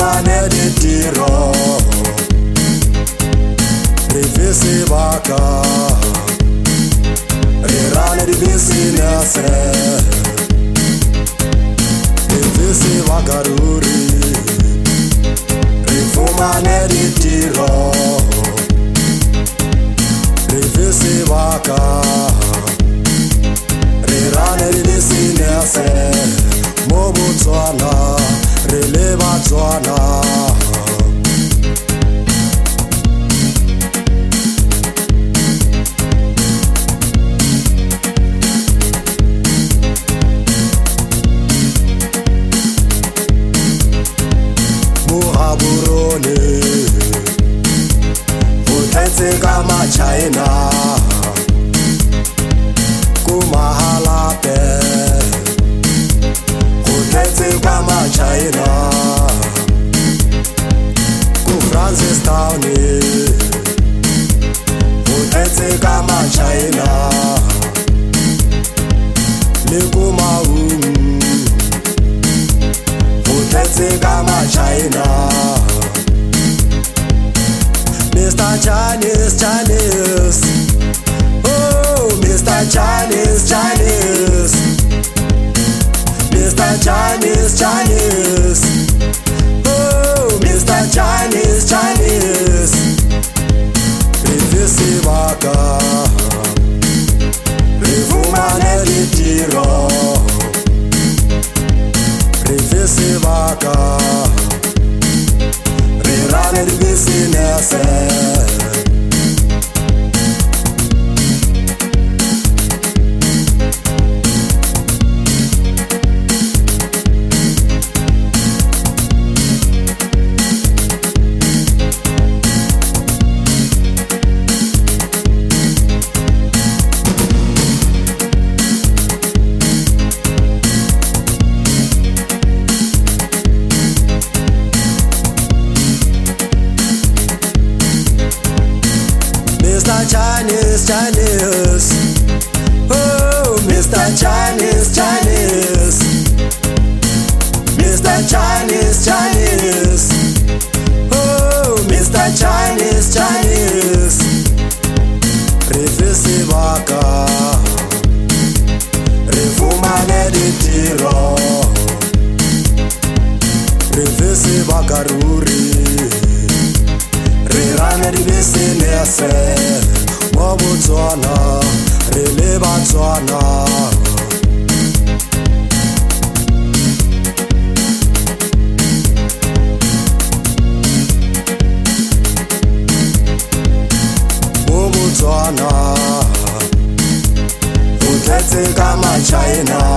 fumane ditiro re fe sebaka re rane di business re fe sebaka ruri re fumane ditiro re fe sebaka re rane di business mo Botswana re le Batswana Mohaburone Vutetse ka ma-China Kumahalape Vutetse ka ma-China Ku-Francistown Vutetse ka ma-China Le ku-Maun Vutetse ka ma-China Mr. Chinese, Chinese Oh, Mr. Chinese, Chinese Mr. Chinese, Chinese Oh, Mr. Chinese, Chinese Re sebaka Re fumane ditiro Re sebaka Re rane di business Mr. Chinese, Chinese Oh, Mr. Chinese, Chinese Mr. Chinese, Chinese Oh, Mr. Chinese, Chinese Re fe sebaka Re fumane ditiro Re fe sebaka ruri Re rane di business mo Botswana re le Batswana mo Botswana Vutetse ka ma-China